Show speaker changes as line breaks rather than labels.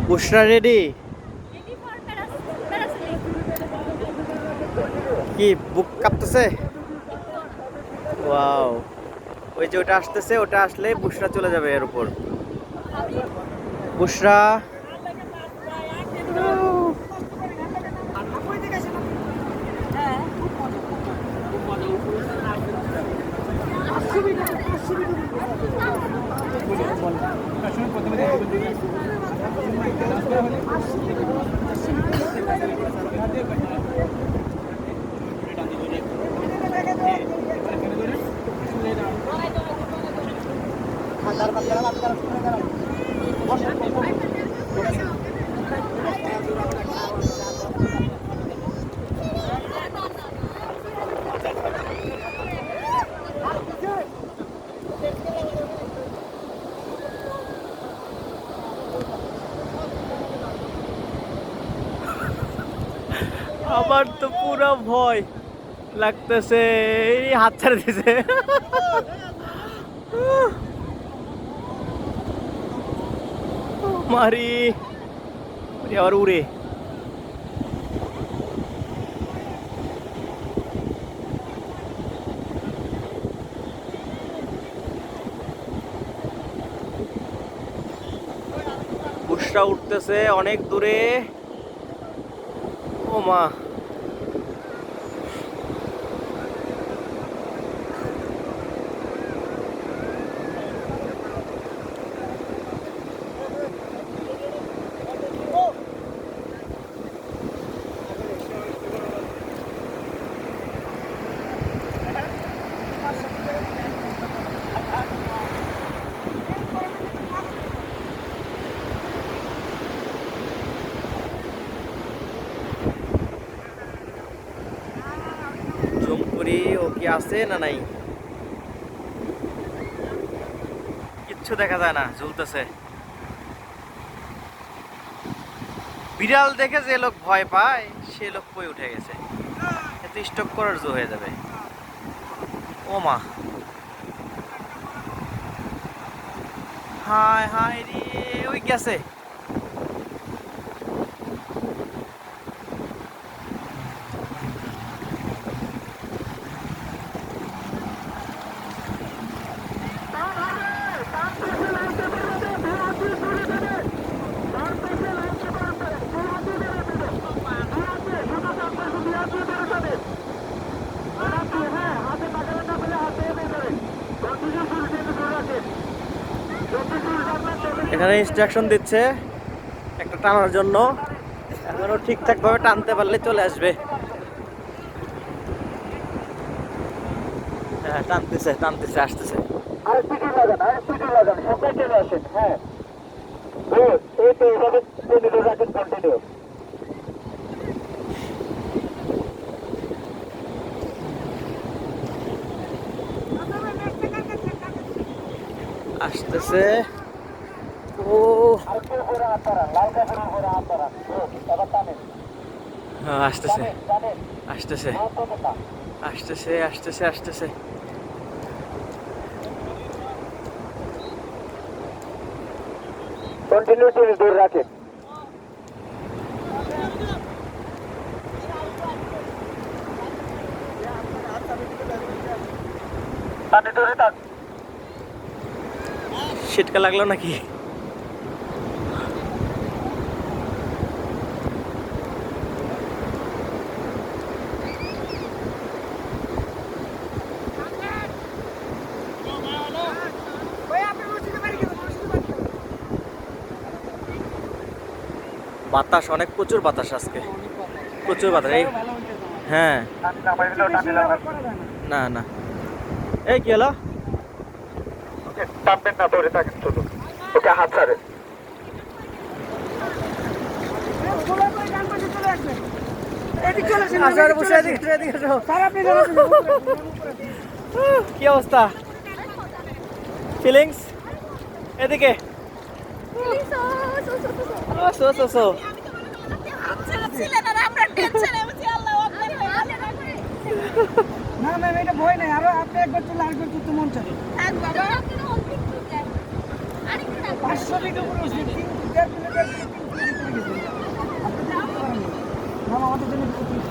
বুশরা ready? কি বুক কাঁপতেছে? Wow, ওই যে ওটা আসতেছে, ওটা আসলে বুশরা চলে যাবে এর উপর। বুশরা আমার তো পুরো ভয় লাগতেছে, এই হাত ছেড়ে দিছে। মারি আবার উড়ে। বুশরা উঠতেছে অনেক দূরে। ও মা, জুম করি ও কি আছে না নাই, কিচ্ছু দেখা যায় না, ঝুলতেছে। বিড়াল দেখে যে লোক ভয় পায় সে লোক কই উঠে গেছে, এত স্টক করার জো হয়ে যাবে। ও মা, হায় হায় রে, ওই গেছে। এখানে ইনস্ট্রাকশন দিচ্ছে একটা টানার জন্য, এখনো ঠিকঠাক ভাবে টানতে পারলে চলে আসবে। হ্যাঁ, টানতেছে টানতেছে, আসতেছে। আসতেছে। ও হ্যাঁ, আসতেছে আসতেছে আসতেছে আসতেছে আসতেছে।
কন্টিনিউটি দূর রাখেন।
ছিটকা লাগলো নাকি? বাতাস অনেক, প্রচুর বাতাস আজকে, প্রচুর বাতাস। এই হ্যাঁ, না না, এই কি হলো?
টানবেন না, ধরে থাকেন শুধু, ওকে হাত ছাড়েন।
কি অবস্থা, ফিলিংস? এদিকে
না ম্যাম, এটা ভয় নাই, আরো আপনি একবার তুলে আরেকবার তুলতে মন চায়। 500 মিটার উপরে উঠছে, 3 4 কিলোমিটার। ম্যাম আমাদের জন্য কিছু